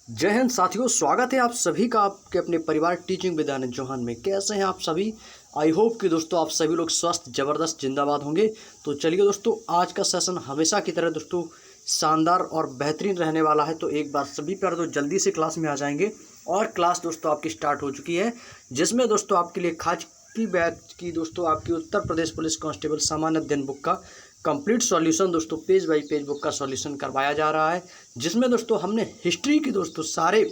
जय हिंद साथियों, स्वागत है आप सभी का आपके अपने परिवार टीचिंग विद आनंद चौहान में। कैसे हैं आप सभी? आई होप कि दोस्तों आप सभी लोग स्वस्थ ज़बरदस्त जिंदाबाद होंगे। तो चलिए दोस्तों, आज का सेशन हमेशा की तरह दोस्तों शानदार और बेहतरीन रहने वाला है। तो एक बार सभी प्यारे तो जल्दी से क्लास में आ जाएंगे। और क्लास दोस्तों आपकी स्टार्ट हो चुकी है, जिसमें दोस्तों आपके लिए खास की बैच की दोस्तों आपकी उत्तर प्रदेश पुलिस कांस्टेबल सामान्य अध्ययन बुक का कंप्लीट सॉल्यूशन दोस्तों पेज बाय पेज बुक का सॉल्यूशन करवाया जा रहा है, जिसमें दोस्तों हमने हिस्ट्री की दोस्तों सारे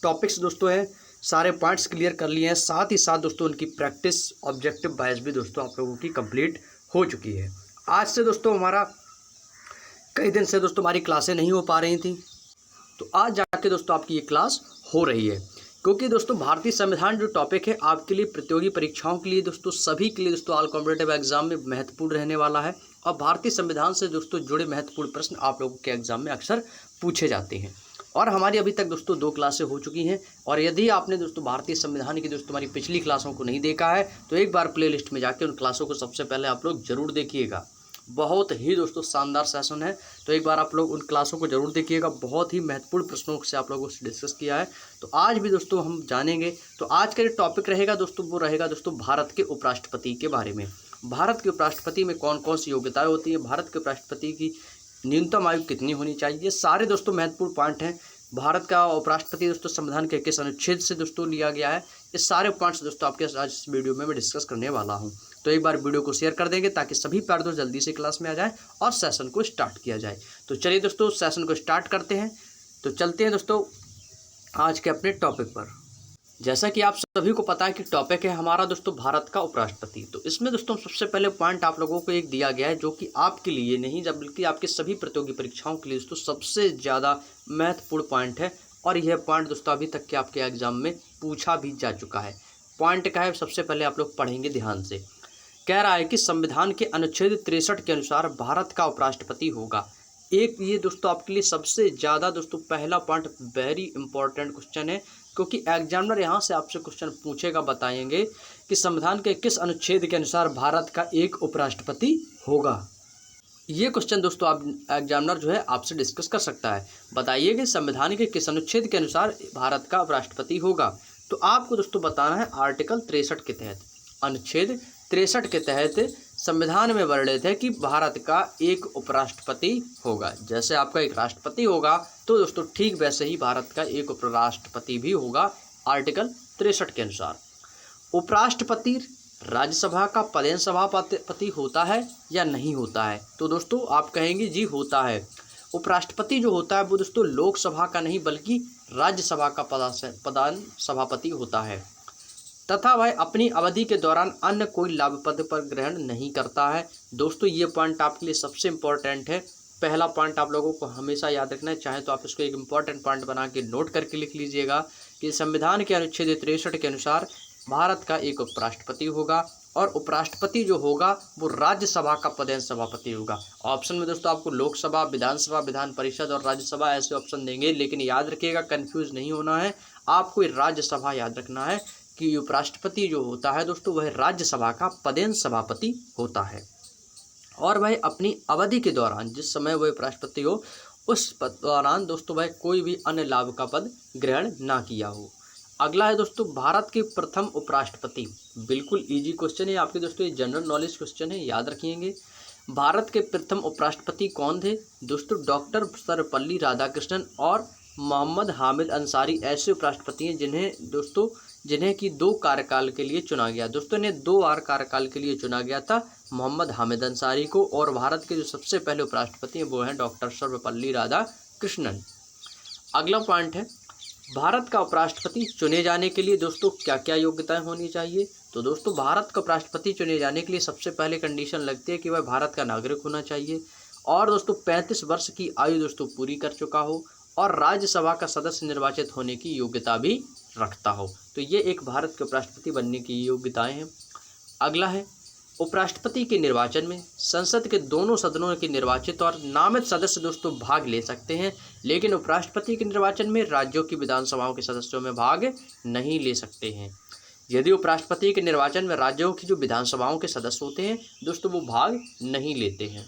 टॉपिक्स दोस्तों हैं, सारे पॉइंट्स क्लियर कर लिए हैं। साथ ही साथ दोस्तों उनकी प्रैक्टिस ऑब्जेक्टिव वाइज भी दोस्तों आप लोगों की कंप्लीट हो चुकी है। आज से दोस्तों हमारा कई दिन से दोस्तों हमारी क्लासें नहीं हो पा रही थी, तो आज जाके दोस्तों आपकी ये क्लास हो रही है, क्योंकि दोस्तों भारतीय संविधान जो टॉपिक है आपके लिए प्रतियोगी परीक्षाओं के लिए दोस्तों सभी के लिए दोस्तों ऑल कॉम्पिटेटिव एग्जाम में महत्वपूर्ण रहने वाला है। और भारतीय संविधान से दोस्तों जुड़े महत्वपूर्ण प्रश्न आप लोगों के एग्जाम में अक्सर पूछे जाते हैं। और हमारी अभी तक दोस्तों 2 क्लासें हो चुकी हैं। और यदि आपने दोस्तों भारतीय संविधान की दोस्तों हमारी पिछली क्लासों को नहीं देखा है, तो एक बार प्ले लिस्ट में जाके उन क्लासों को सबसे पहले आप लोग जरूर देखिएगा। बहुत ही दोस्तों शानदार सेशन है, तो एक बार आप लोग उन क्लासों को जरूर देखिएगा। बहुत ही महत्वपूर्ण प्रश्नों से आप लोगों से डिस्कस किया है, तो आज भी दोस्तों हम जानेंगे। तो आज का जो टॉपिक रहेगा दोस्तों वो रहेगा दोस्तों भारत के उपराष्ट्रपति के बारे में। भारत के उपराष्ट्रपति में कौन कौन सी योग्यताएं होती हैं, भारत के उपराष्ट्रपति की न्यूनतम आयु कितनी होनी चाहिए, ये सारे दोस्तों महत्वपूर्ण पॉइंट हैं। भारत का उपराष्ट्रपति दोस्तों संविधान के किस अनुच्छेद से दोस्तों लिया गया है, ये सारे पॉइंट्स दोस्तों आपके आज इस वीडियो में मैं डिस्कस करने वाला हूं। तो एक बार वीडियो को शेयर कर देंगे ताकि सभी प्यारे दोस्त जल्दी से क्लास में आ जाए और सेशन को स्टार्ट किया जाए। तो चलिए दोस्तों सेशन को स्टार्ट करते हैं। तो चलते हैं दोस्तों आज के अपने टॉपिक पर। जैसा कि आप सभी को पता है कि टॉपिक है हमारा दोस्तों भारत का उपराष्ट्रपति। तो इसमें दोस्तों सबसे पहले पॉइंट आप लोगों को एक दिया गया है, जो कि आपके लिए नहीं जब बल्कि आपके सभी प्रतियोगी परीक्षाओं के लिए दोस्तों सबसे ज़्यादा महत्वपूर्ण पॉइंट है। और यह पॉइंट दोस्तों अभी तक के आपके एग्जाम में पूछा भी जा चुका है। पॉइंट क्या है, सबसे पहले आप लोग पढ़ेंगे ध्यान से। कह रहा है कि संविधान के अनुच्छेद 63 के अनुसार भारत का उपराष्ट्रपति होगा। एक ये दोस्तों आपके लिए सबसे ज़्यादा दोस्तों पहला पॉइंट वेरी इंपॉर्टेंट क्वेश्चन है, क्योंकि एग्जामिनर यहाँ से आपसे क्वेश्चन पूछेगा, बताएंगे कि संविधान के किस अनुच्छेद के अनुसार भारत का एक उपराष्ट्रपति होगा। ये क्वेश्चन दोस्तों आप एग्जामिनर जो है आपसे डिस्कस कर सकता है। बताइए कि संविधान के किस अनुच्छेद के अनुसार भारत का उपराष्ट्रपति होगा। तो आपको दोस्तों बताना है आर्टिकल 63 के तहत, अनुच्छेद 63 के तहत संविधान में वर्णित है कि भारत का एक उपराष्ट्रपति होगा। जैसे आपका एक राष्ट्रपति होगा तो दोस्तों ठीक वैसे ही भारत का एक उपराष्ट्रपति भी होगा आर्टिकल 63 के अनुसार। उपराष्ट्रपति राज्यसभा का पदेन सभापति होता है या नहीं होता है? तो दोस्तों आप कहेंगे जी होता है। उपराष्ट्रपति जो होता है वो दोस्तों लोकसभा का नहीं बल्कि राज्यसभा का पदेन सभापति होता है, तथा वह अपनी अवधि के दौरान अन्य कोई लाभ पद पर ग्रहण नहीं करता है। दोस्तों ये पॉइंट आपके लिए सबसे इम्पोर्टेंट है। पहला पॉइंट आप लोगों को हमेशा याद रखना है, चाहे तो आप इसको एक इम्पॉर्टेंट पॉइंट बना के नोट करके लिख लीजिएगा कि संविधान के अनुच्छेद 63 के अनुसार भारत का एक उपराष्ट्रपति होगा, और उपराष्ट्रपति जो होगा वो राज्यसभा का पदेन सभापति होगा। ऑप्शन में दोस्तों आपको लोकसभा, विधानसभा, विधान परिषद और राज्यसभा ऐसे ऑप्शन देंगे, लेकिन याद रखिएगा कंफ्यूज नहीं होना है, आपको राज्यसभा याद रखना है कि उपराष्ट्रपति जो होता है दोस्तों वह राज्यसभा का पदेन सभापति होता है, और वह अपनी अवधि के दौरान जिस समय वह उपराष्ट्रपति हो उस दौरान दोस्तों वह कोई भी अन्य लाभ का पद ग्रहण ना किया हो। अगला है दोस्तों भारत के प्रथम उपराष्ट्रपति। बिल्कुल इजी क्वेश्चन है आपके दोस्तों, ये जनरल नॉलेज क्वेश्चन है, याद रखिएंगे। भारत के प्रथम उपराष्ट्रपति कौन थे? दोस्तों डॉक्टर सर्वपल्ली राधाकृष्णन और मोहम्मद हामिद अंसारी ऐसे उपराष्ट्रपति हैं जिन्हें कि 2 कार्यकाल के लिए चुना गया। दोस्तों इन्हें 2 बार कार्यकाल के लिए चुना गया था, मोहम्मद हामिद अंसारी को, और भारत के जो सबसे पहले उपराष्ट्रपति हैं वो हैं डॉक्टर सर्वपल्ली राधाकृष्णन। अगला पॉइंट है भारत का उपराष्ट्रपति चुने जाने के लिए दोस्तों क्या क्या योग्यताएं होनी चाहिए? तो दोस्तों भारत का उपराष्ट्रपति चुने जाने के लिए सबसे पहले कंडीशन लगती है कि वह भारत का नागरिक होना चाहिए, और दोस्तों 35 वर्ष की आयु दोस्तों पूरी कर चुका हो, और राज्यसभा का सदस्य निर्वाचित होने की योग्यता भी रखता हो। तो ये एक भारत के उपराष्ट्रपति बनने की योग्यताएं हैं। अगला है उपराष्ट्रपति के निर्वाचन में संसद के दोनों सदनों के निर्वाचित और नामित सदस्य दोस्तों भाग ले सकते हैं, लेकिन उपराष्ट्रपति के निर्वाचन में राज्यों की विधानसभाओं के सदस्यों में भाग नहीं ले सकते हैं। यदि उपराष्ट्रपति के निर्वाचन में राज्यों की जो विधानसभाओं के सदस्य होते हैं दोस्तों वो भाग नहीं लेते हैं।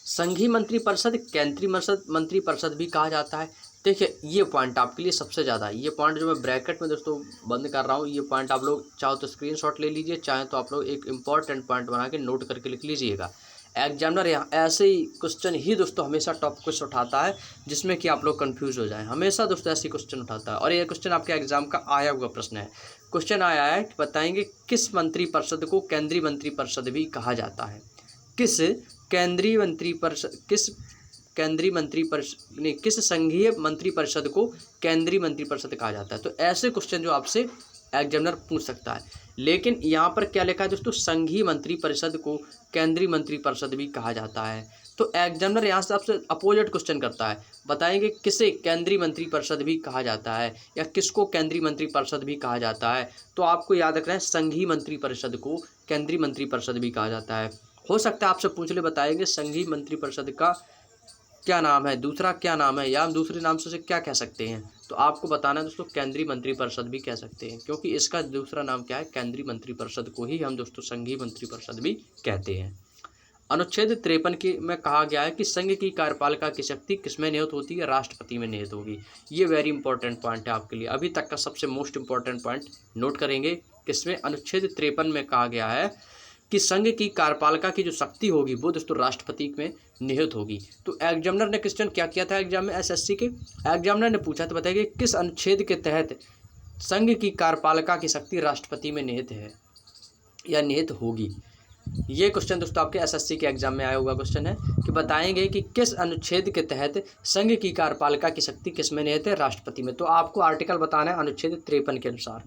संघीय मंत्रिपरिषद केंद्रीय मंत्रिपरिषद भी कहा जाता है। देखिए ये पॉइंट आपके लिए सबसे ज़्यादा, ये पॉइंट जो मैं ब्रैकेट में दोस्तों बंद कर रहा हूँ, ये पॉइंट आप लोग चाहो तो स्क्रीनशॉट ले लीजिए, चाहे तो आप लोग एक इम्पॉर्टेंट पॉइंट बना के नोट करके लिख लीजिएगा। एग्जामिनर यहाँ ऐसे ही क्वेश्चन ही दोस्तों हमेशा टॉप क्वेश्चन उठाता है जिसमें कि आप लोग कंफ्यूज हो जाएं, हमेशा दोस्तों ऐसे क्वेश्चन उठाता है। और ये क्वेश्चन आपके एग्जाम का आया हुआ प्रश्न है। क्वेश्चन आया है कि बताएंगे किस मंत्रिपरिषद को केंद्रीय मंत्रिपरिषद भी कहा जाता है। किस केंद्रीय मंत्रिपरिषद किस संघीय मंत्रिपरिषद को केंद्रीय मंत्रिपरिषद कहा जाता है। तो ऐसे क्वेश्चन जो आपसे एग्जामिनर पूछ सकता है। लेकिन यहाँ पर क्या लिखा है दोस्तों, संघीय मंत्रिपरिषद को केंद्रीय मंत्रिपरिषद भी कहा जाता है। तो एग्जामिनर यहाँ से आपसे अपोजिट क्वेश्चन करता है, बताएंगे किसे केंद्रीय मंत्रिपरिषद भी कहा जाता है या किसको केंद्रीय मंत्रिपरिषद भी कहा जाता है। तो आपको याद रखना है संघीय मंत्रिपरिषद को केंद्रीय मंत्रिपरिषद भी कहा जाता है। हो सकता है आपसे पूछ ले, बताएंगे संघीय मंत्रिपरिषद का क्या नाम है, दूसरा क्या नाम है, या हम दूसरे नाम से क्या कह सकते हैं। तो आपको बताना है दोस्तों केंद्रीय मंत्रिपरिषद भी कह सकते हैं, क्योंकि इसका दूसरा नाम क्या है, केंद्रीय मंत्रिपरिषद को ही हम दोस्तों संघीय मंत्रिपरिषद भी कहते हैं। अनुच्छेद 53 में कहा गया है कि संघ की कार्यपालिका की शक्ति किसमें निहित होती है, राष्ट्रपति में निहित होगी। ये वेरी इंपॉर्टेंट पॉइंट है आपके लिए, अभी तक का सबसे मोस्ट इंपॉर्टेंट पॉइंट नोट करेंगे। किसमें, अनुच्छेद 53 में कहा गया है कि संघ की कार्यपालिका की जो शक्ति होगी वो दोस्तों राष्ट्रपति में निहित होगी। तो एग्जामिनर ने क्वेश्चन क्या किया था एग्जाम में, एसएससी के एग्जामिनर ने पूछा तो बताइए किस अनुच्छेद के तहत संघ की कार्यपालिका की शक्ति राष्ट्रपति में निहित है या निहित होगी। ये क्वेश्चन दोस्तों आपके एसएससी के एग्जाम में आया हुआ क्वेश्चन है कि बताएंगे कि किस अनुच्छेद के तहत संघ की कार्यपालिका की शक्ति किसमें निहित है, राष्ट्रपति में। तो आपको आर्टिकल बताना है अनुच्छेद 53 के अनुसार।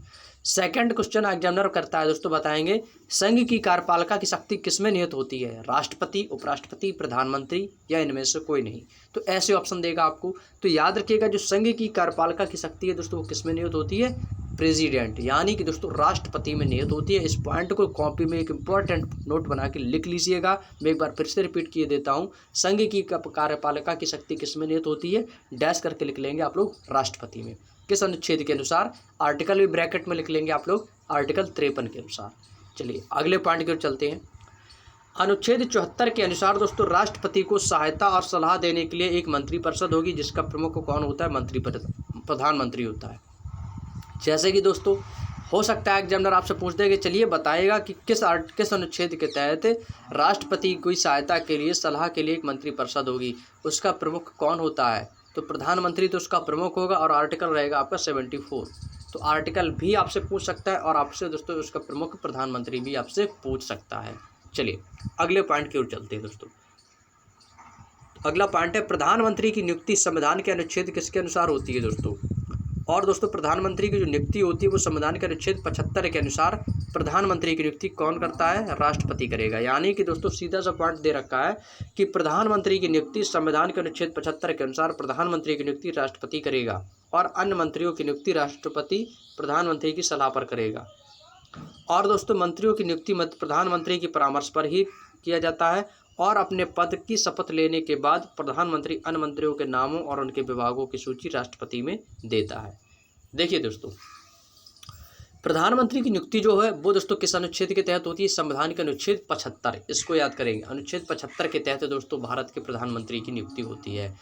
सेकंड क्वेश्चन एग्जामिनर करता है दोस्तों, बताएंगे संघ की कार्यपालिका की शक्ति किसमें निहित होती है, राष्ट्रपति, उपराष्ट्रपति, प्रधानमंत्री या इनमें से कोई नहीं। तो ऐसे ऑप्शन देगा आपको। तो याद रखिएगा जो संघ की कार्यपालिका की शक्ति है दोस्तों वो किसमें निहित होती है, प्रेसिडेंट, यानी कि दोस्तों राष्ट्रपति में निहित होती है। इस पॉइंट को कॉपी में एक इंपॉर्टेंट नोट बना के लिख लीजिएगा। मैं एक बार फिर से रिपीट किए देता हूँ, संघ की कार्यपालिका की शक्ति किसमें निहित होती है, डैश करके लिख लेंगे आप लोग राष्ट्रपति में। किस अनुच्छेद के अनुसार, आर्टिकल भी ब्रैकेट में लिख लेंगे आप लोग, आर्टिकल 53 के अनुसार। चलिए अगले पॉइंट की ओर चलते हैं। अनुच्छेद 74 के अनुसार दोस्तों राष्ट्रपति को सहायता और सलाह देने के लिए एक मंत्रिपरिषद होगी जिसका प्रमुख कौन होता है, प्रधानमंत्री होता है। जैसे कि दोस्तों हो सकता है एग्जामिनर आपसे पूछ देगा, चलिए बताएगा कि किस अनुच्छेद के तहत राष्ट्रपति की सहायता के लिए, सलाह के लिए एक मंत्रिपरिषद होगी, उसका प्रमुख कौन होता है। तो प्रधानमंत्री तो उसका प्रमुख होगा और आर्टिकल रहेगा आपका 74। तो आर्टिकल भी आपसे पूछ सकता है और आपसे दोस्तों उसका प्रमुख प्रधानमंत्री भी आपसे पूछ सकता है। चलिए अगले पॉइंट की ओर चलते हैं दोस्तों। अगला पॉइंट है प्रधानमंत्री की नियुक्ति संविधान के अनुच्छेद किसके अनुसार होती है दोस्तों। और दोस्तों प्रधानमंत्री की जो नियुक्ति होती है वो संविधान के अनुच्छेद 75 के अनुसार प्रधानमंत्री की नियुक्ति कौन करता है, राष्ट्रपति करेगा। यानी कि दोस्तों सीधा सा पॉइंट दे रखा है कि प्रधानमंत्री की नियुक्ति संविधान के अनुच्छेद 75 के अनुसार प्रधानमंत्री की नियुक्ति राष्ट्रपति करेगा और अन्य मंत्रियों की नियुक्ति राष्ट्रपति प्रधानमंत्री की सलाह पर करेगा। और दोस्तों मंत्रियों की नियुक्ति प्रधानमंत्री की परामर्श पर ही किया जाता है और अपने पद की शपथ लेने के बाद प्रधानमंत्री अन्य मंत्रियों के नामों और उनके विभागों की सूची राष्ट्रपति में देता है। देखिए दोस्तों प्रधानमंत्री की नियुक्ति जो है वो दोस्तों किस अनुच्छेद के तहत होती है, संविधान के अनुच्छेद 75, इसको याद करेंगे। अनुच्छेद 75 के तहत दोस्तों भारत के प्रधानमंत्री की नियुक्ति होती है।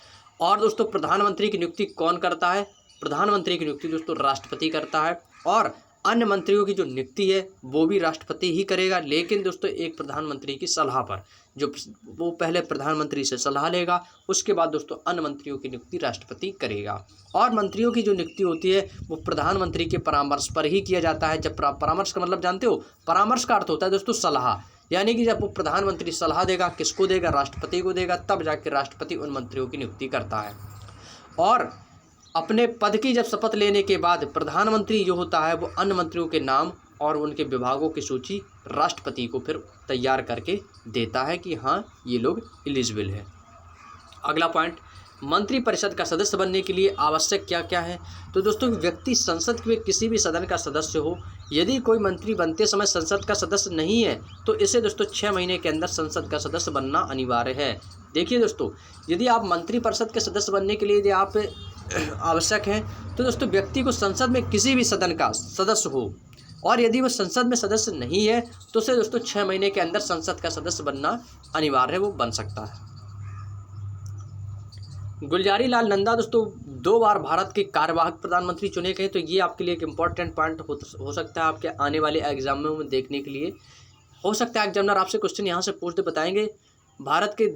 और दोस्तों प्रधानमंत्री की नियुक्ति कौन करता है, प्रधानमंत्री की नियुक्ति दोस्तों राष्ट्रपति करता है और अन्य मंत्रियों की जो नियुक्ति है वो भी राष्ट्रपति ही करेगा। लेकिन दोस्तों एक प्रधानमंत्री की सलाह पर, जो वो पहले प्रधानमंत्री से सलाह लेगा, उसके बाद दोस्तों अन्य मंत्रियों की नियुक्ति राष्ट्रपति करेगा। और मंत्रियों की जो नियुक्ति होती है वो प्रधानमंत्री के परामर्श पर ही किया जाता है। जब परामर्श का मतलब जानते हो, परामर्श का अर्थ होता है दोस्तों सलाह, यानी कि जब वो प्रधानमंत्री सलाह देगा, किसको देगा, राष्ट्रपति को देगा, तब जाके राष्ट्रपति उन मंत्रियों की नियुक्ति करता है। और अपने पद की जब शपथ लेने के बाद प्रधानमंत्री जो होता है वो अन्य मंत्रियों के नाम और उनके विभागों की सूची राष्ट्रपति को फिर तैयार करके देता है कि हाँ ये लोग एलिजिबल है। अगला पॉइंट, मंत्रिपरिषद का सदस्य बनने के लिए आवश्यक क्या क्या है। तो दोस्तों व्यक्ति संसद के किसी भी सदन का सदस्य हो, यदि कोई मंत्री बनते समय संसद का सदस्य नहीं है तो इसे दोस्तों 6 महीने के अंदर संसद का सदस्य बनना अनिवार्य है। देखिए दोस्तों यदि आप मंत्रिपरिषद के सदस्य बनने के लिए यदि आप आवश्यक हैं तो दोस्तों व्यक्ति को संसद में किसी भी सदन का सदस्य हो और यदि वह संसद में सदस्य नहीं है तो उसे दोस्तों 6 महीने के अंदर संसद का सदस्य बनना अनिवार्य है, वो बन सकता है। गुलजारी लाल नंदा दोस्तों 2 बार भारत के कार्यवाहक प्रधानमंत्री चुने गए। तो ये आपके लिए एक इम्पॉर्टेंट पॉइंट हो सकता है आपके आने वाले एग्जामों में देखने के लिए। हो सकता है एग्जामिनर आपसे क्वेश्चन यहाँ से पूछ दे, बताएंगे भारत के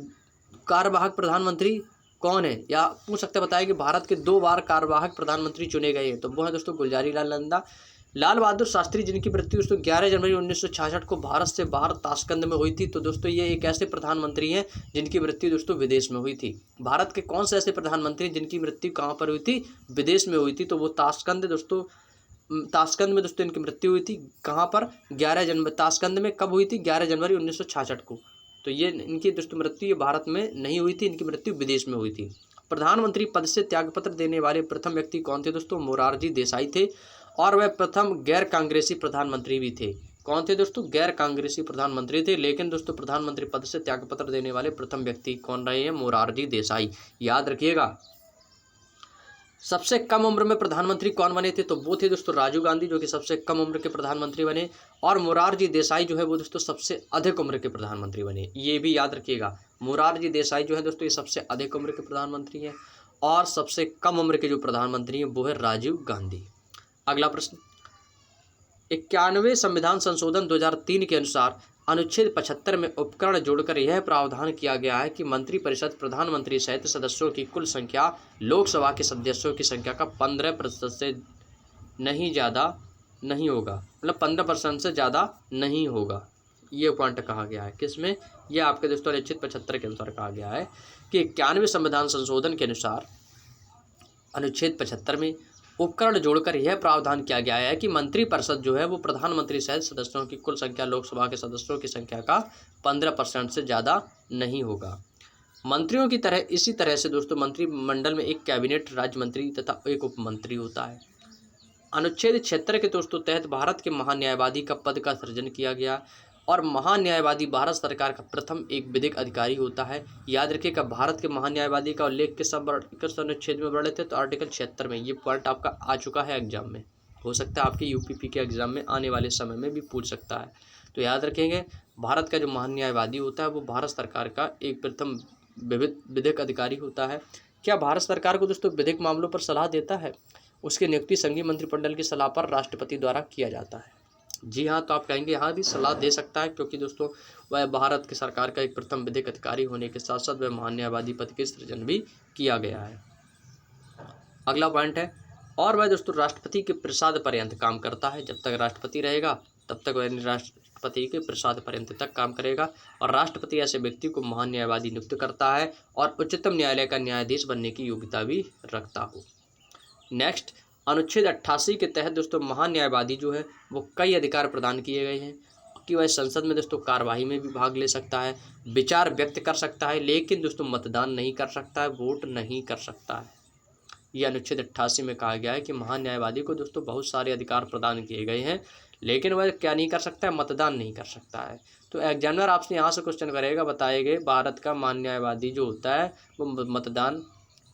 कार्यवाहक प्रधानमंत्री कौन है, या पूछ सकते बताया कि भारत के 2 बार कार्यवाहक प्रधानमंत्री चुने गए हैं। तो वो है दोस्तों गुलजारी लाल नंदा। लाल बहादुर शास्त्री जिनकी मृत्यु दोस्तों 11 जनवरी 1966 को भारत से बाहर ताशकंद में हुई थी। तो दोस्तों ये एक ऐसे प्रधानमंत्री हैं जिनकी मृत्यु दोस्तों विदेश में हुई थी। भारत के कौन से ऐसे प्रधानमंत्री जिनकी मृत्यु कहाँ पर हुई थी, विदेश में हुई थी। तो वो ताशकंद दोस्तों, ताशकंद में दोस्तों इनकी मृत्यु हुई थी। कहाँ पर, 11 जनवरी, ताशकंद में कब हुई थी, 11 जनवरी 1966 को। तो ये इनकी दोस्तों मृत्यु ये भारत में नहीं हुई थी, इनकी मृत्यु विदेश में हुई थी। प्रधानमंत्री पद से त्यागपत्र देने वाले प्रथम व्यक्ति कौन थे दोस्तों, मोरारजी देसाई थे। और वह प्रथम गैर कांग्रेसी प्रधानमंत्री भी थे। कौन थे दोस्तों, गैर कांग्रेसी प्रधानमंत्री थे। लेकिन दोस्तों प्रधानमंत्री पद से त्यागपत्र देने वाले प्रथम व्यक्ति कौन रहे हैं, मोरारजी देसाई, याद रखिएगा। सबसे कम उम्र में प्रधानमंत्री कौन बने थे, तो वो थे दोस्तों राजीव गांधी, जो कि सबसे कम उम्र के प्रधानमंत्री बने। और मोरारजी देसाई जो है वो दोस्तों सबसे अधिक उम्र के प्रधानमंत्री बने, ये भी याद रखिएगा। मोरारजी देसाई जो है दोस्तों ये सबसे अधिक उम्र के प्रधानमंत्री हैं, और सबसे कम उम्र के जो प्रधानमंत्री हैं वो है राजीव गांधी। अगला प्रश्न, 91वें संविधान संशोधन 2003 के अनुसार अनुच्छेद 75 में उपकरण जोड़कर यह प्रावधान किया गया है कि मंत्रिपरिषद प्रधानमंत्री सहित सदस्यों की कुल संख्या लोकसभा के सदस्यों की संख्या का 15% से नहीं ज़्यादा नहीं होगा, मतलब 15% से ज़्यादा नहीं होगा। ये पॉइंट कहा गया है किसमें, यह आपके दोस्तों अनुच्छेद 75 के अनुसार कहा गया है कि 91वें संविधान संशोधन के अनुसार अनुच्छेद 75 में उपकरण जोड़कर यह प्रावधान किया गया है कि मंत्रिपरिषद जो है वो प्रधानमंत्री सहित सदस्यों की कुल संख्या लोकसभा के सदस्यों की संख्या का 15% से ज़्यादा नहीं होगा। मंत्रियों की तरह इसी तरह से दोस्तों मंत्रिमंडल में एक कैबिनेट राज्य मंत्री तथा एक उप मंत्री होता है। अनुच्छेद 76 के दोस्तों तहत भारत के महान्यायवादी का पद का सृजन किया गया, और महान्यायवादी भारत सरकार का प्रथम एक विधिक अधिकारी होता है। याद रखिएगा भारत के महान्यायवादी का उल्लेख किस अनुच्छेद में वर्णित है, तो आर्टिकल 76 में। ये पॉइंट आपका आ चुका है एग्जाम में, हो सकता है आपके यूपीपी के एग्जाम में आने वाले समय में भी पूछ सकता है। तो याद रखेंगे भारत का जो महान्यायवादी होता है वो भारत सरकार का एक प्रथम विधिक अधिकारी होता है। क्या भारत सरकार को दोस्तों विधिक मामलों पर सलाह देता है, उसकी नियुक्ति संघीय मंत्रिमंडल की सलाह पर राष्ट्रपति द्वारा किया जाता है। जी हाँ, तो आप कहेंगे यहाँ भी सलाह दे सकता है, क्योंकि दोस्तों वह भारत की सरकार का एक प्रथम विधिक अधिकारी होने के साथ साथ वह महान्यायवादी पद के सृजन भी किया गया है। अगला पॉइंट है, और वह दोस्तों राष्ट्रपति के प्रसाद पर्यंत काम करता है। जब तक राष्ट्रपति रहेगा तब तक वह राष्ट्रपति के प्रसाद पर्यंत तक काम करेगा, और राष्ट्रपति ऐसे व्यक्ति को महान्यायवादी नियुक्त करता है और उच्चतम न्यायालय का न्यायाधीश बनने की योग्यता भी रखता हो। नेक्स्ट, अनुच्छेद 88 के तहत दोस्तों महान्यायवादी जो है वो कई अधिकार प्रदान किए गए हैं कि वह संसद में दोस्तों कार्यवाही में भी भाग ले सकता है, विचार व्यक्त कर सकता है, लेकिन दोस्तों मतदान नहीं कर सकता है, वोट नहीं कर सकता है। यह अनुच्छेद 88 में कहा गया है कि महान्यायवादी को दोस्तों बहुत सारे अधिकार प्रदान किए गए हैं, लेकिन वह क्या नहीं कर सकता है, मतदान नहीं कर सकता है। तो एग्जामिनर आपसे यहाँ से क्वेश्चन करेगा, बताए गए भारत का महान्यायवादी जो होता है वो मतदान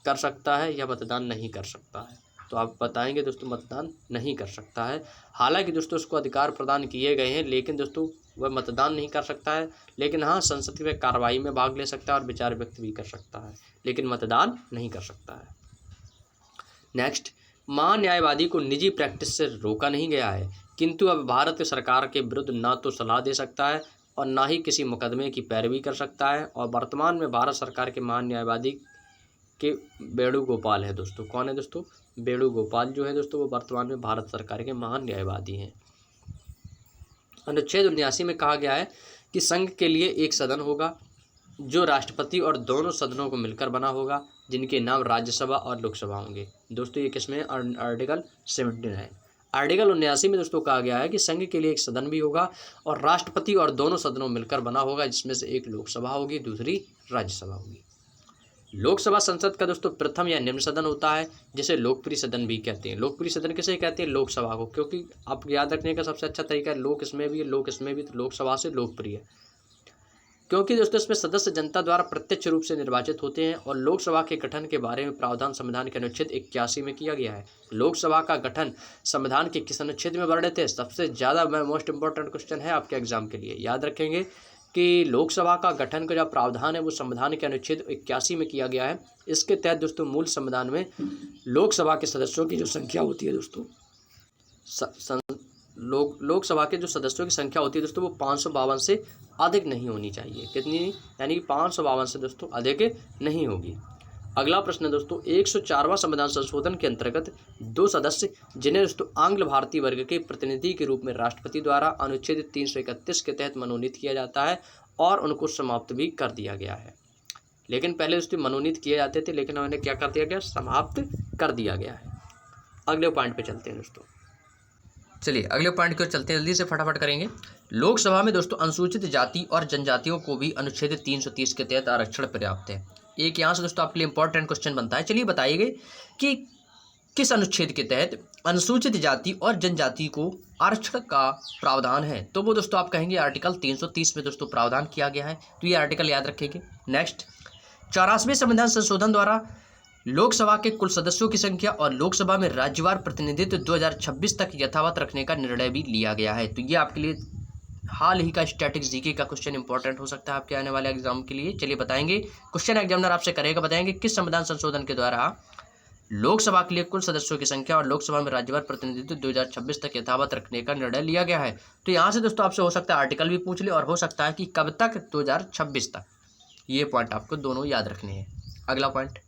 कर सकता है या मतदान नहीं कर सकता है। तो आप बताएंगे दोस्तों मतदान नहीं कर सकता है। हालांकि दोस्तों उसको अधिकार प्रदान किए गए हैं, लेकिन दोस्तों वह मतदान नहीं कर सकता है, लेकिन हाँ संसद की कार्रवाई में भाग ले सकता है और विचार व्यक्त भी कर सकता है, लेकिन मतदान नहीं कर सकता है। नेक्स्ट, महान्यायवादी को निजी प्रैक्टिस से रोका नहीं गया है, किंतु अब भारत सरकार के विरुद्ध ना तो सलाह दे सकता है और ना ही किसी मुकदमे की पैरवी कर सकता है। और वर्तमान में भारत सरकार के महान्यायवादी के वेणुगोपाल है दोस्तों। कौन है दोस्तों, वेणुगोपाल जो है दोस्तों वो वर्तमान में भारत सरकार के महान्यायवादी हैं। अनुच्छेद 79 में कहा गया है कि संघ के लिए एक सदन होगा जो राष्ट्रपति और दोनों सदनों को मिलकर बना होगा, जिनके नाम राज्यसभा और लोकसभा होंगे। दोस्तों ये किसमें, आर्टिकल 17 है। आर्टिकल 79 में दोस्तों कहा गया है कि संघ के लिए एक सदन भी होगा और राष्ट्रपति और दोनों सदनों मिलकर बना होगा, जिसमें से एक लोकसभा होगी, दूसरी राज्यसभा होगी। लोकसभा संसद का दोस्तों प्रथम या निम्न सदन होता है, जिसे लोकप्रिय सदन भी कहते हैं। लोकप्रिय सदन किसे कहते हैं, लोकसभा को, क्योंकि आप याद रखने का सबसे अच्छा तरीका है लोक इसमें भी है, लोक इसमें भी, तो लोकसभा से लोकप्रिय, क्योंकि दोस्तों इसमें सदस्य जनता द्वारा प्रत्यक्ष रूप से निर्वाचित होते हैं। और लोकसभा के गठन के बारे में प्रावधान संविधान के अनुच्छेद 81 में किया गया है। लोकसभा का गठन संविधान के किस अनुच्छेद में वर्णित है, सबसे ज़्यादा मोस्ट इंपॉर्टेंट क्वेश्चन है आपके एग्जाम के लिए, याद रखेंगे कि लोकसभा का गठन का जो प्रावधान है वो संविधान के अनुच्छेद 81 में किया गया है। इसके तहत दोस्तों मूल संविधान में लोकसभा के सदस्यों की जो संख्या होती है दोस्तों, लोकसभा के जो सदस्यों की संख्या होती है दोस्तों वो 552 से अधिक नहीं होनी चाहिए। कितनी? यानी कि 552 से दोस्तों अधिक नहीं होगी। अगला प्रश्न है दोस्तों, 104वां संविधान संशोधन के अंतर्गत 2 सदस्य जिन्हें दोस्तों आंग्ल भारतीय वर्ग के प्रतिनिधि के रूप में राष्ट्रपति द्वारा अनुच्छेद 331 के तहत मनोनीत किया जाता है और उनको समाप्त भी कर दिया गया है। लेकिन पहले दोस्तों मनोनीत किए जाते थे, लेकिन उन्हें क्या कर दिया गया? समाप्त कर दिया गया है। अगले पॉइंट पे चलते हैं दोस्तों। चलिए अगले पॉइंट की ओर चलते हैं, जल्दी से फटाफट करेंगे। लोकसभा में दोस्तों अनुसूचित जाति और जनजातियों को भी अनुच्छेद 330 के तहत आरक्षण पर्याप्त है। एक यहाँ से दोस्तों आपके लिए इंपॉर्टेंट क्वेश्चन बनता है। चलिए बताइए कि किस अनुच्छेद के तहत अनुसूचित जाति और जनजाति को आरक्षण का प्रावधान है? तो वो दोस्तों आप कहेंगे आर्टिकल 330 में दोस्तों प्रावधान किया गया है। तो ये आर्टिकल याद रखेंगे। नेक्स्ट, 84वें संविधान संशोधन द्वारा लोकसभा के कुल सदस्यों की संख्या और लोकसभा में राज्यवार प्रतिनिधित्व 2026 तक यथावत रखने का निर्णय भी लिया गया है। तो ये आपके लिए हाल ही का स्टैटिक्स जीके का क्वेश्चन इंपॉर्टेंट हो सकता है आपके आने वाले एग्जाम के लिए। चलिए बताएंगे, क्वेश्चन एग्जामिनर आपसे करेगा, बताएंगे किस संविधान संशोधन के द्वारा लोकसभा के लिए कुल सदस्यों की संख्या और लोकसभा में राज्यवार प्रतिनिधित्व 2026 तक यथावत रखने का निर्णय लिया गया है। तो यहाँ से दोस्तों आपसे हो सकता है आर्टिकल भी पूछ ले और हो सकता है कि कब तक? 2026 तक। ये पॉइंट आपको दोनों याद रखने हैं। अगला पॉइंट,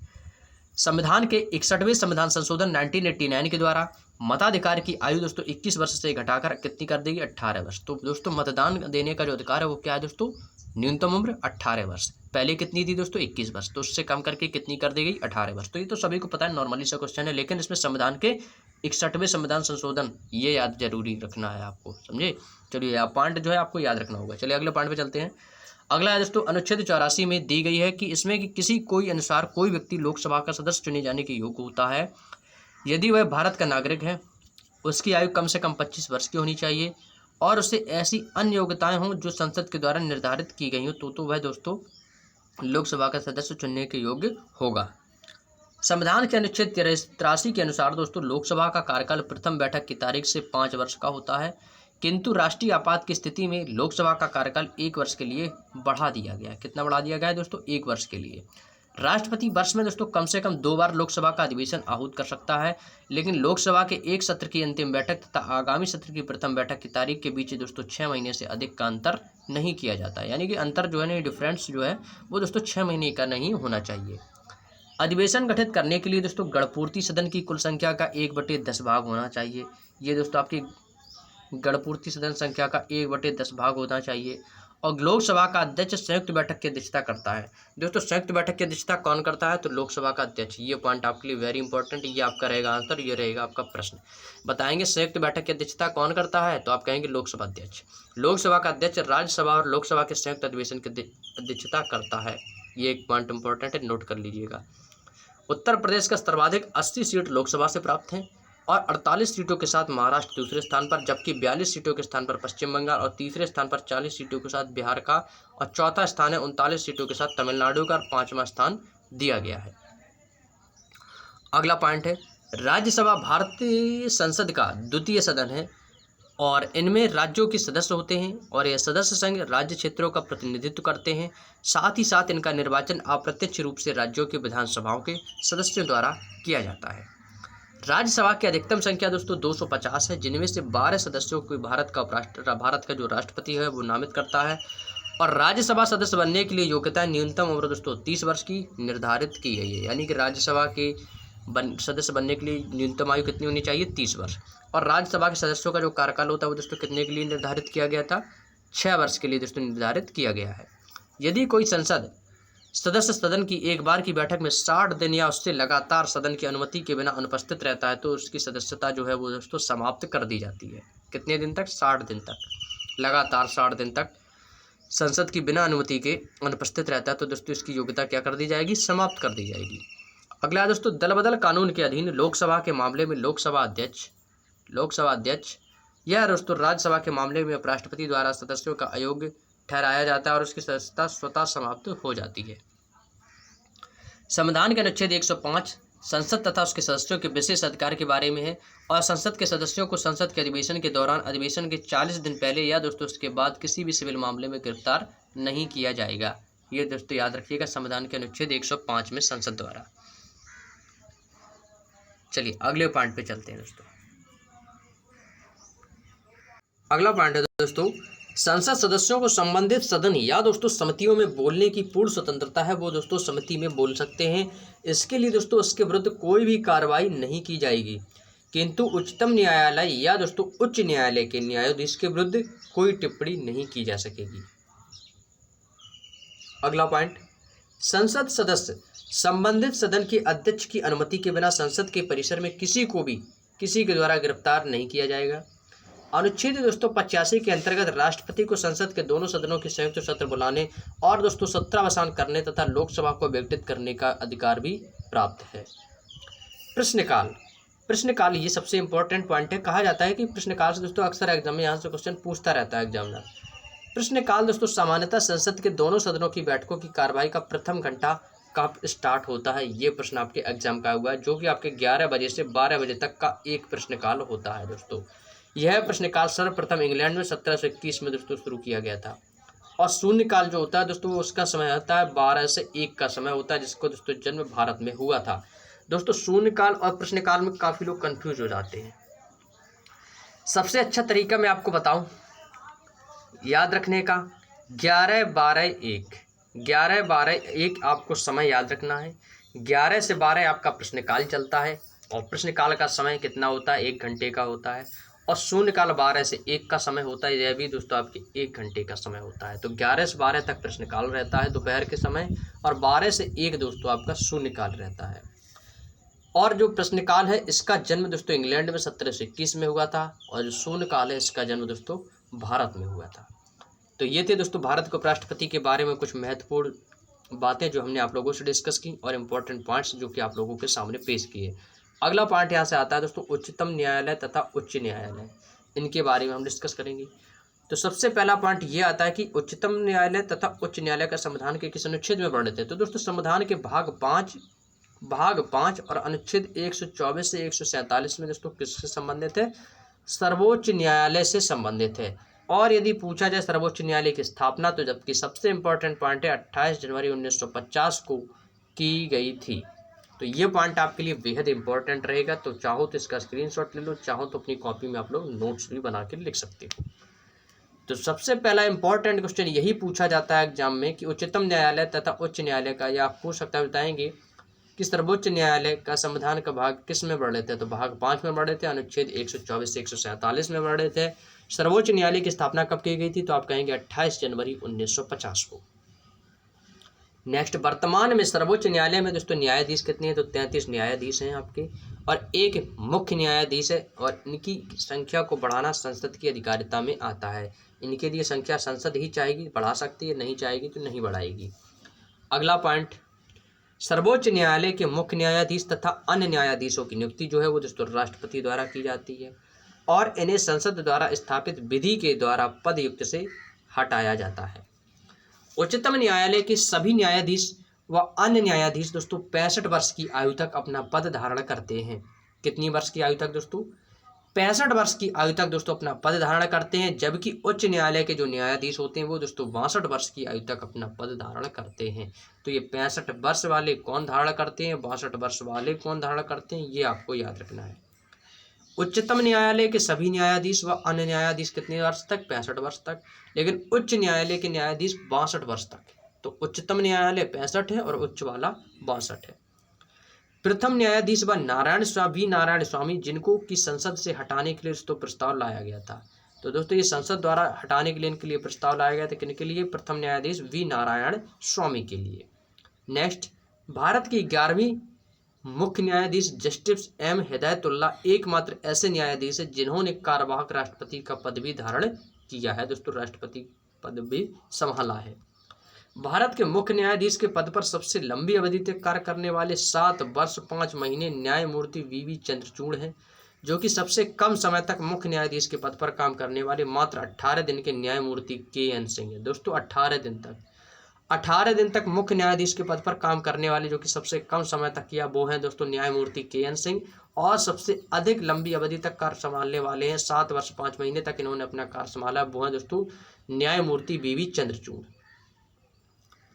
संविधान के 61वें संविधान संशोधन 1989 के द्वारा मताधिकार की आयु दोस्तों 21 वर्ष से घटाकर कितनी कर देगी? 18 वर्ष। तो दोस्तों मतदान देने का जो अधिकार है वो क्या है दोस्तों? न्यूनतम उम्र 18 वर्ष। पहले कितनी थी दोस्तों? 21 वर्ष। तो उससे कम करके कितनी कर दी गई? 18 वर्ष। तो ये तो सभी को पता है, नॉर्मली सा क्वेश्चन है, लेकिन इसमें संविधान के 61वें संविधान संशोधन ये याद जरूरी रखना है आपको, समझे? चलिए आप पॉइंट जो है आपको याद रखना होगा। चलिए अगले पॉइंट पे चलते हैं। अगला है दोस्तों, अनुच्छेद 84 में दी गई है कि इसमें कि किसी कोई अनुसार कोई व्यक्ति लोकसभा का सदस्य चुने जाने के योग्य होता है यदि वह भारत का नागरिक है, उसकी आयु कम से कम 25 वर्ष की होनी चाहिए और उसे ऐसी अन्य योग्यताएं हों जो संसद के द्वारा निर्धारित की गई हो, तो वह दोस्तों लोकसभा का सदस्य चुनने के योग्य होगा। संविधान के अनुच्छेद 83 के अनुसार दोस्तों लोकसभा का कार्यकाल प्रथम बैठक की तारीख से 5 वर्ष का होता है, किंतु राष्ट्रीय आपात की स्थिति में लोकसभा का कार्यकाल 1 वर्ष के लिए बढ़ा दिया गया है। कितना बढ़ा दिया गया है दोस्तों? 1 वर्ष के लिए। राष्ट्रपति वर्ष में दोस्तों कम से कम 2 बार लोकसभा का अधिवेशन आहूत कर सकता है, लेकिन लोकसभा के एक सत्र की अंतिम बैठक तथा आगामी सत्र की प्रथम बैठक की तारीख के बीच दोस्तों 6 महीने से अधिक का अंतर नहीं किया जाता है। यानी कि अंतर जो है ना, डिफरेंस जो है वो दोस्तों 6 महीने का नहीं होना चाहिए। अधिवेशन गठित करने के लिए दोस्तों गणपूर्ति सदन की कुल संख्या का 1/10 भाग होना चाहिए। ये दोस्तों आपकी गणपूर्ति सदन संख्या का 1/10 भाग होना चाहिए। और लोकसभा का अध्यक्ष संयुक्त बैठक की अध्यक्षता करता है। दोस्तों संयुक्त बैठक की अध्यक्षता कौन करता है? तो लोकसभा का अध्यक्ष। ये पॉइंट आपके लिए वेरी इंपॉर्टेंट, ये आपका रहेगा आंसर, ये रहेगा आपका प्रश्न। बताएंगे संयुक्त बैठक की अध्यक्षता कौन करता है? तो आप कहेंगे लोकसभा अध्यक्ष। लोकसभा का अध्यक्ष राज्यसभा और लोकसभा के संयुक्त अधिवेशन की अध्यक्षता करता है। ये एक पॉइंट इंपॉर्टेंट है, नोट कर लीजिएगा। उत्तर प्रदेश का सर्वाधिक 80 सीट लोकसभा से प्राप्त हैं और 48 सीटों के साथ महाराष्ट्र दूसरे स्थान पर, जबकि 42 सीटों के स्थान पर पश्चिम बंगाल और तीसरे स्थान पर 40 सीटों के साथ बिहार का, और चौथा स्थान है 39 सीटों के साथ तमिलनाडु का, और 5वां स्थान दिया गया है। अगला पॉइंट है, राज्यसभा भारतीय संसद का द्वितीय सदन है और इनमें राज्यों के सदस्य होते हैं और यह सदस्य संघ राज्य क्षेत्रों का प्रतिनिधित्व करते हैं। साथ ही साथ इनका निर्वाचन अप्रत्यक्ष रूप से राज्यों के विधानसभाओं के सदस्यों द्वारा किया जाता है। राज्यसभा की अधिकतम संख्या दोस्तों 250 है, जिनमें से 12 सदस्यों को भारत का जो राष्ट्रपति है वो नामित करता है। और राज्यसभा सदस्य बनने के लिए योग्यता न्यूनतम उम्र दोस्तों 30 वर्ष की निर्धारित की गई है। यानी कि राज्यसभा के सदस्य बनने के लिए न्यूनतम आयु कितनी होनी चाहिए? 30 वर्ष। और राज्यसभा के सदस्यों का जो कार्यकाल होता है वो दोस्तों कितने के लिए निर्धारित किया गया था? 6 वर्ष के लिए दोस्तों निर्धारित किया गया है। यदि कोई संसद सदस्य सदन की एक बार की बैठक में 60 दिन या उससे लगातार सदन की अनुमति के बिना अनुपस्थित रहता है तो उसकी सदस्यता जो है वो दोस्तों समाप्त कर दी जाती है। कितने दिन तक? 60 दिन तक। लगातार 60 दिन तक संसद की बिना अनुमति के अनुपस्थित रहता है तो दोस्तों इसकी योग्यता क्या कर दी जाएगी? समाप्त कर दी जाएगी। अगला है दोस्तों, दल बदल कानून के अधीन लोकसभा के मामले में लोकसभा अध्यक्ष या दोस्तों राज्यसभा के मामले में उपराष्ट्रपति द्वारा सदस्यों का अयोग्य ठहराया जाता है और उसकी सदस्यता स्वतः समाप्त हो जाती है। संविधान के अनुच्छेद 105 संसद तथा उसके सदस्यों के विशेष अधिकार के बारे में है। और संसद के सदस्यों को संसद के अधिवेशन के दौरान, अधिवेशन के 40 दिन पहले या दोस्तों उसके बाद किसी भी सिविल मामले में गिरफ्तार नहीं किया जाएगा। ये दोस्तों याद रखिएगा, संविधान के अनुच्छेद 105 में संसद द्वारा। चलिए अगले पॉइंट पे चलते हैं दोस्तों। अगला पॉइंट है दोस्तों, संसद सदस्यों को संबंधित सदन या दोस्तों समितियों में बोलने की पूर्ण स्वतंत्रता है। वो दोस्तों समिति में बोल सकते हैं। इसके लिए दोस्तों उसके विरुद्ध कोई भी कार्रवाई नहीं की जाएगी, किंतु उच्चतम न्यायालय या दोस्तों उच्च न्यायालय के न्यायाधीश के विरुद्ध कोई टिप्पणी नहीं की जा सकेगी। अगला पॉइंट, संसद सदस्य संबंधित सदन के अध्यक्ष की अनुमति के बिना संसद के परिसर में किसी के द्वारा गिरफ्तार नहीं किया जाएगा। अनुच्छेद दोस्तों 85 के अंतर्गत राष्ट्रपति को संसद के दोनों सदनों के संयुक्त सत्र बुलाने और दोस्तों सत्रावसान करने तथा लोकसभा को विघटित करने का अधिकार भी प्राप्त है। प्रश्नकाल ये सबसे इंपॉर्टेंट पॉइंट है। कहा जाता है कि प्रश्नकाल से दोस्तों अक्सर एग्जाम में यहाँ से क्वेश्चन पूछता रहता है एग्जामिनर। प्रश्नकाल दोस्तों सामान्यतः संसद के दोनों सदनों की बैठकों की कार्रवाई का प्रथम घंटा कब स्टार्ट होता है, ये प्रश्न आपके एग्जाम का हुआ है, जो कि आपके 11 बजे से 12 बजे तक का एक प्रश्नकाल होता है दोस्तों। यह प्रश्नकाल सर्वप्रथम इंग्लैंड में 1721 में दोस्तों शुरू किया गया था। और शून्यकाल जो होता है दोस्तों उसका समय होता है 12 से 1 का समय होता है, जिसको दोस्तों जन्म भारत में हुआ था। दोस्तों शून्यकाल और प्रश्नकाल में काफ़ी लोग कंफ्यूज हो जाते हैं। सबसे अच्छा तरीका मैं आपको बताऊं याद रखने का, 11-12-1 आपको समय याद रखना है। 11 से 12 आपका प्रश्नकाल चलता है और प्रश्नकाल का समय कितना होता है, 1 घंटे का होता है। और शून्यकाल 12 से 1 का समय होता है, यह भी दोस्तों आपके 1 घंटे का समय होता है। तो 11 से 12 तक प्रश्नकाल रहता है दोपहर के समय, और 12 से 1 दोस्तों आपका शून्यकाल रहता है। और जो प्रश्नकाल है इसका जन्म दोस्तों इंग्लैंड में 1721 में हुआ था, और जो शून्यकाल है इसका जन्म दोस्तों भारत में हुआ था। तो ये थे दोस्तों भारत के उपराष्ट्रपति के बारे में कुछ महत्वपूर्ण बातें जो हमने आप लोगों से डिस्कस की, और इम्पोर्टेंट पॉइंट्स जो कि आप लोगों के सामने पेश किए। अगला पॉइंट यहाँ से आता है दोस्तों उच्चतम न्यायालय तथा उच्च न्यायालय, इनके बारे में हम डिस्कस करेंगे। तो सबसे पहला पॉइंट ये आता है कि उच्चतम न्यायालय तथा उच्च न्यायालय का संविधान के किस अनुच्छेद में वर्णित है। तो दोस्तों संविधान के भाग 5 और अनुच्छेद 124 से 147 में दोस्तों किससे संबंधित है, सर्वोच्च न्यायालय से संबंधित है। और यदि पूछा जाए सर्वोच्च न्यायालय की स्थापना, तो जबकि सबसे इंपॉर्टेंट पॉइंट है 28 जनवरी 1950 को की गई थी। तो ये पॉइंट आपके लिए बेहद इंपॉर्टेंट रहेगा। तो चाहो तो इसका स्क्रीनशॉट ले लो, चाहो तो अपनी कॉपी में आप लोग नोट्स भी बना के लिख सकते हो। तो सबसे पहला इंपॉर्टेंट क्वेश्चन यही पूछा जाता है एग्जाम में कि उच्चतम न्यायालय तथा उच्च न्यायालय का, या आप पूछ सकता है बताएंगे कि सर्वोच्च न्यायालय का संविधान का भाग किस में वर्णित है। तो भाग 5 में वर्णित है, अनुच्छेद 124 से 147 में वर्णित है। सर्वोच्च न्यायालय की स्थापना कब की गई थी, तो आप कहेंगे 28 जनवरी 1950 को। नेक्स्ट, वर्तमान में सर्वोच्च न्यायालय में दोस्तों न्यायाधीश कितने हैं, तो 33 न्यायाधीश हैं आपके, और एक मुख्य न्यायाधीश है। और इनकी संख्या को बढ़ाना संसद की अधिकारिता में आता है। इनके लिए संख्या संसद ही चाहेगी, बढ़ा सकती है, नहीं चाहेगी तो नहीं बढ़ाएगी। अगला पॉइंट, सर्वोच्च न्यायालय के मुख्य न्यायाधीश तथा अन्य न्यायाधीशों की नियुक्ति जो है वो दोस्तों राष्ट्रपति द्वारा की जाती है, और इन्हें संसद द्वारा स्थापित विधि के द्वारा पदयुक्त से हटाया जाता है। उच्चतम न्यायालय के सभी न्यायाधीश व अन्य न्यायाधीश दोस्तों 65 वर्ष की आयु तक अपना पद धारण करते हैं। कितनी वर्ष की आयु तक दोस्तों, 65 वर्ष की आयु तक दोस्तों अपना पद धारण करते हैं। जबकि उच्च न्यायालय के जो न्यायाधीश होते हैं वो दोस्तों 62 वर्ष की आयु तक अपना पद धारण करते हैं। तो ये 65 वर्ष वाले कौन धारण करते हैं, 62 वर्ष वाले कौन धारण करते हैं, ये आपको याद रखना है। उच्चतम न्यायालय के सभी न्यायाधीश व अन्य न्यायाधीश कितने वर्ष तक, 65 वर्ष तक। लेकिन उच्च न्यायालय के न्यायाधीश 62 वर्ष तक। तो उच्चतम न्यायालय 65 है और उच्च वाला 62 है। प्रथम न्यायाधीश व नारायण स्वामी जिनको की संसद से हटाने के लिए दोस्तों प्रस्ताव लाया गया था। तो दोस्तों ये संसद द्वारा हटाने के लिए इनके लिए प्रस्ताव लाया गया था। किनके लिए, प्रथम न्यायाधीश वी नारायण स्वामी के लिए। नेक्स्ट, भारत की 11वीं मुख्य न्यायाधीश जस्टिस एम हिदायतुल्ला एकमात्र ऐसे न्यायाधीश है जिन्होंने कार्यवाहक राष्ट्रपति का पद भी धारण किया है दोस्तों, राष्ट्रपति पद भी संभाला है। भारत के मुख्य न्यायाधीश के पद पर सबसे लंबी अवधि तक कार्य करने वाले 7 वर्ष 5 महीने न्यायमूर्ति वी चंद्रचूड़ हैं, जो कि सबसे कम समय तक मुख्य न्यायाधीश के पद पर काम करने वाले मात्र 18 दिन के न्यायमूर्ति KN सिंह है दोस्तों, 18 दिन तक। 18 दिन तक मुख्य न्यायाधीश के पद पर काम करने वाले जो कि सबसे कम समय तक किया वो हैं दोस्तों न्यायमूर्ति KN सिंह, और सबसे अधिक लंबी अवधि तक कार्य संभालने वाले हैं, 7 वर्ष 5 महीने तक इन्होंने अपना कार्य संभाला, वो हैं दोस्तों न्यायमूर्ति BV चंद्रचूड़।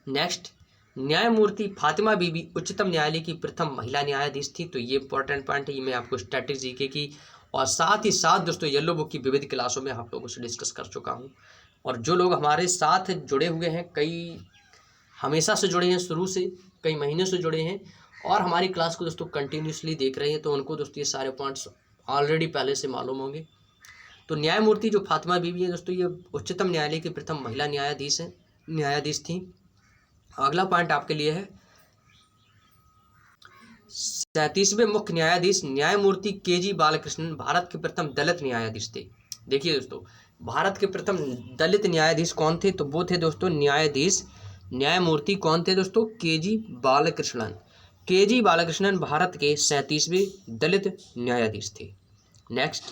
नेक्स्ट, न्यायमूर्ति फातिमा बीबी उच्चतम न्यायालय की प्रथम महिला न्यायाधीश थी। तो ये इंपॉर्टेंट पॉइंट है, ये मैं आपको स्टैटिक जीके की और साथ ही साथ दोस्तों येलो बुक की विविध क्लासों में आप लोगों से डिस्कस कर चुका हूँ। और जो लोग हमारे साथ जुड़े हुए हैं, कई हमेशा से जुड़े हैं, शुरू से कई महीने से जुड़े हैं और हमारी क्लास को दोस्तों कंटिन्यूसली देख रहे हैं, तो उनको दोस्तों ये सारे पॉइंट्स ऑलरेडी पहले से मालूम होंगे। तो न्यायमूर्ति जो फातिमा बीबी है दोस्तों, ये उच्चतम न्यायालय की प्रथम महिला न्यायाधीश थी। अगला पॉइंट आपके लिए है 37वें मुख्य न्यायाधीश न्यायमूर्ति KG बालकृष्णन भारत के प्रथम दलित न्यायाधीश थे। देखिए दोस्तों, भारत के प्रथम दलित न्यायाधीश कौन थे? तो वो थे दोस्तों न्यायमूर्ति कौन थे दोस्तों? KG बालकृष्णन। KG बालकृष्णन भारत के 37वें दलित न्यायाधीश थे। नेक्स्ट,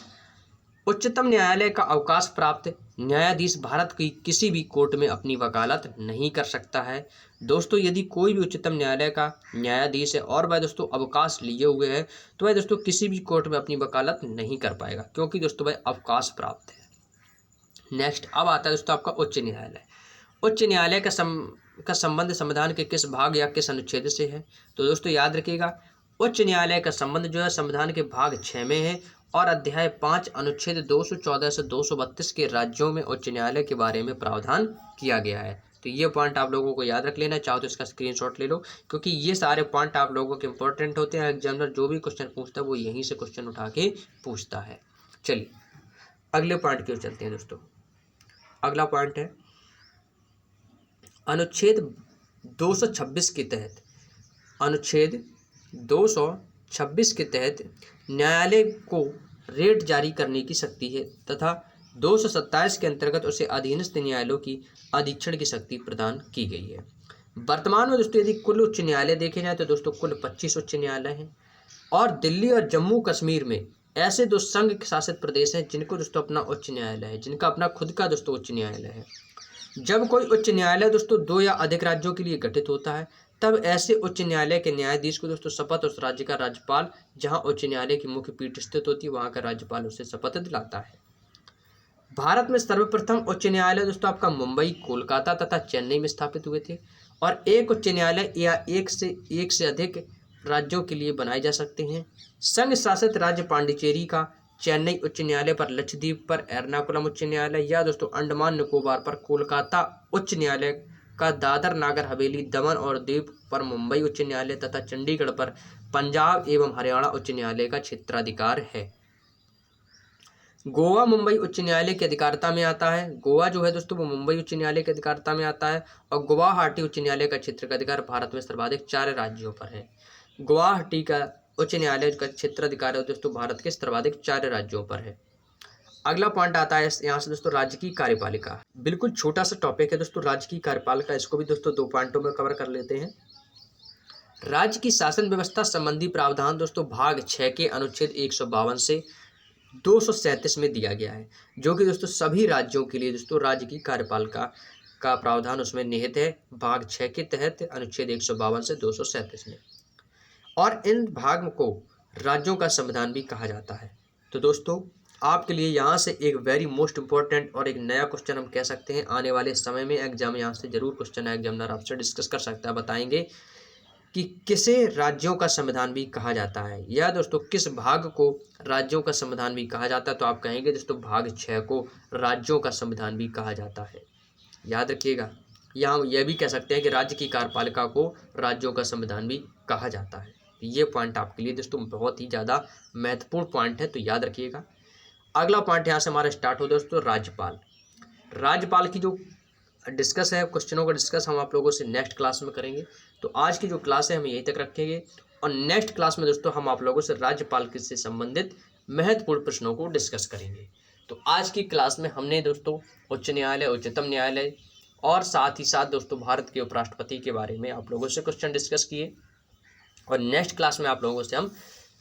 उच्चतम न्यायालय का अवकाश प्राप्त न्यायाधीश भारत की किसी भी कोर्ट में अपनी वकालत नहीं कर सकता है। दोस्तों, यदि कोई भी उच्चतम न्यायालय का न्यायाधीश है और वह दोस्तों अवकाश लिए हुए है, तो वह दोस्तों किसी भी कोर्ट में अपनी वकालत नहीं कर पाएगा, क्योंकि दोस्तों वह अवकाश प्राप्त है। नेक्स्ट, अब आता है दोस्तों आपका उच्च न्यायालय। उच्च न्यायालय का संबंध संविधान के किस भाग या किस अनुच्छेद से है? तो दोस्तों याद रखिएगा, उच्च न्यायालय का संबंध जो है संविधान के भाग 6 में है और अध्याय 5 अनुच्छेद 214 से 232 के राज्यों में उच्च न्यायालय के बारे में प्रावधान किया गया है। तो ये पॉइंट आप लोगों को याद रख लेना, चाहो तो इसका स्क्रीनशॉट ले लो, क्योंकि ये सारे पॉइंट आप लोगों के इंपॉर्टेंट होते हैं। एग्जामिनर जो भी क्वेश्चन पूछता है वो यहीं से क्वेश्चन उठा के पूछता है। चलिए अगले पॉइंट की ओर चलते हैं दोस्तों। अगला पॉइंट है अनुच्छेद 226 के तहत, अनुच्छेद 226 के तहत न्यायालय को रेट जारी करने की शक्ति है तथा 227 के अंतर्गत उसे अधीनस्थ न्यायालयों की अधीक्षण की शक्ति प्रदान की गई है। वर्तमान में दोस्तों यदि कुल उच्च न्यायालय देखे जाए तो दोस्तों कुल 25 उच्च न्यायालय हैं और दिल्ली और जम्मू कश्मीर में ऐसे 2 संघ शासित प्रदेश हैं जिनको दोस्तों अपना उच्च न्यायालय है, जिनका अपना खुद का दोस्तों उच्च न्यायालय है। जब कोई उच्च न्यायालय दोस्तों 2 या अधिक राज्यों के लिए गठित होता है, तब ऐसे उच्च न्यायालय के न्यायाधीश को दोस्तों शपथ उस राज्य का राज्यपाल, जहां उच्च न्यायालय की मुख्य पीठ स्थित होती है, वहां का राज्यपाल उसे शपथ दिलाता है। भारत में सर्वप्रथम उच्च न्यायालय दोस्तों आपका मुंबई, कोलकाता तथा चेन्नई में स्थापित हुए थे और एक उच्च न्यायालय या एक से अधिक राज्यों के लिए बनाए जा सकते हैं। संघ शासित राज्य पांडिचेरी का चेन्नई उच्च न्यायालय पर, लक्षद्वीप पर एर्नाकुलम उच्च न्यायालय या दोस्तों अंडमान निकोबार पर कोलकाता उच्च न्यायालय का, दादर नागर हवेली, दमन और दीव पर मुंबई उच्च न्यायालय तथा चंडीगढ़ पर पंजाब एवं हरियाणा उच्च न्यायालय का क्षेत्राधिकार है। गोवा मुंबई उच्च न्यायालय की अधिकारिता में आता है। गोवा जो है दोस्तों वो मुंबई उच्च न्यायालय की अधिकारिता में आता है और गुवाहाटी उच्च न्यायालय का क्षेत्र का अधिकार भारत में सर्वाधिक 4 राज्यों पर है। गुवाहाटी का उच्च न्यायालय का क्षेत्राधिकार है दोस्तों भारत के सर्वाधिक 4 राज्यों पर है। अगला पॉइंट आता है यहाँ से दोस्तों राज्य की कार्यपालिका। बिल्कुल छोटा सा टॉपिक है दोस्तों राज्य की कार्यपालिका, इसको भी दोस्तों 2 पॉइंटों में कवर कर लेते हैं। राज्य की शासन व्यवस्था संबंधी प्रावधान दोस्तों भाग 6 के अनुच्छेद 152 से 237 में दिया गया है, जो कि दोस्तों सभी राज्यों के लिए दोस्तों राज्य की कार्यपालिका का प्रावधान उसमें निहित है भाग 6 के तहत अनुच्छेद 152 से 237 में। और इन भाग को राज्यों का संविधान भी कहा जाता है। तो दोस्तों आपके लिए यहाँ से एक वेरी मोस्ट इम्पोर्टेंट और एक नया क्वेश्चन हम कह सकते हैं, आने वाले समय में एग्जाम यहाँ से जरूर क्वेश्चन है, एग्जामिनर आपसे डिस्कस कर सकता है, बताएंगे कि किसे राज्यों का संविधान भी कहा जाता है या दोस्तों किस भाग को राज्यों का संविधान भी कहा जाता है। तो आप कहेंगे दोस्तों भाग 6 को राज्यों का संविधान भी कहा जाता है। याद रखिएगा, या हम यह भी कह सकते हैं कि राज्य की कार्यपालिका को राज्यों का संविधान भी कहा जाता है। ये पॉइंट आपके लिए दोस्तों बहुत ही ज़्यादा महत्वपूर्ण पॉइंट है, तो याद रखिएगा। अगला पॉइंट यहाँ से हमारा स्टार्ट हो दोस्तों राज्यपाल। राज्यपाल की जो डिस्कस है, क्वेश्चनों का डिस्कस हम आप लोगों से नेक्स्ट क्लास में करेंगे। तो आज की जो क्लास है हम यहीं तक रखेंगे और नेक्स्ट क्लास में दोस्तों हम आप लोगों से राज्यपाल से संबंधित महत्वपूर्ण प्रश्नों को डिस्कस करेंगे। तो आज की क्लास में हमने दोस्तों उच्च न्यायालय, उच्चतम न्यायालय और साथ ही साथ दोस्तों भारत के उपराष्ट्रपति के बारे में आप लोगों से क्वेश्चन डिस्कस किए और नेक्स्ट क्लास में आप लोगों से हम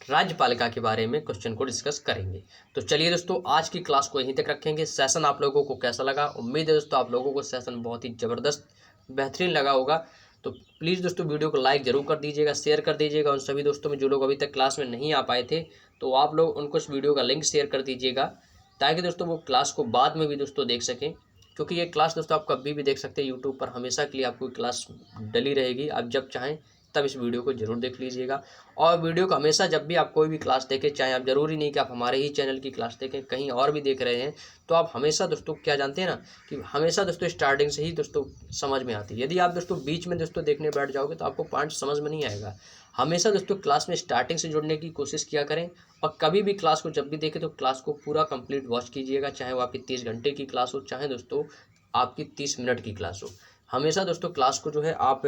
राज्यपालिका के बारे में क्वेश्चन को डिस्कस करेंगे। तो चलिए दोस्तों आज की क्लास को यहीं तक रखेंगे। सेशन आप लोगों को कैसा लगा? उम्मीद है दोस्तों आप लोगों को सेशन बहुत ही ज़बरदस्त बेहतरीन लगा होगा तो प्लीज़ दोस्तों वीडियो को लाइक ज़रूर कर दीजिएगा, शेयर कर दीजिएगा उन सभी दोस्तों में जो लोग अभी तक क्लास में नहीं आ पाए थे, तो आप लोग उनको इस वीडियो का लिंक शेयर कर दीजिएगा ताकि दोस्तों वो क्लास को बाद में भी दोस्तों देख सकें। क्योंकि ये क्लास दोस्तों आप कभी भी देख सकते हैं, यूट्यूब पर हमेशा के लिए आपको क्लास डली रहेगी। आप जब चाहें तब इस वीडियो को जरूर देख लीजिएगा। और वीडियो को हमेशा जब भी आप कोई भी क्लास देखें, चाहे आप ज़रूरी नहीं कि आप हमारे ही चैनल की क्लास देखें, कहीं और भी देख रहे हैं, तो आप हमेशा दोस्तों क्या जानते हैं ना कि हमेशा दोस्तों स्टार्टिंग से ही दोस्तों समझ में आती है। यदि आप दोस्तों बीच में दोस्तों देखने बैठ जाओगे तो आपको पॉइंट समझ में नहीं आएगा। हमेशा दोस्तों क्लास में स्टार्टिंग से जुड़ने की कोशिश किया करें और कभी भी क्लास को जब भी देखें तो क्लास को पूरा कंप्लीट वॉच कीजिएगा, चाहे वो आपकी 30 घंटे की क्लास हो, चाहे दोस्तों आपकी 30 मिनट की क्लास हो। हमेशा दोस्तों क्लास को जो है आप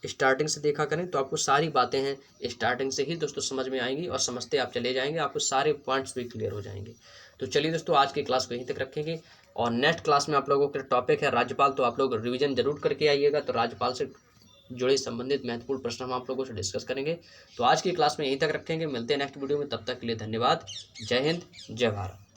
स्टार्टिंग से देखा करें तो आपको सारी बातें हैं स्टार्टिंग से ही दोस्तों समझ में आएंगी और समझते आप चले जाएंगे, आपको सारे पॉइंट्स भी क्लियर हो जाएंगे। तो चलिए दोस्तों आज की क्लास को यहीं तक रखेंगे और नेक्स्ट क्लास में आप लोगों का टॉपिक है राज्यपाल, तो आप लोग रिवीजन जरूर करके आइएगा। तो राज्यपाल से जुड़े संबंधित महत्वपूर्ण प्रश्न हम आप लोगों से डिस्कस करेंगे। तो आज की क्लास में यहीं तक रखेंगे, मिलते हैं नेक्स्ट वीडियो में, तब तक के लिए धन्यवाद। जय हिंद, जय भारत।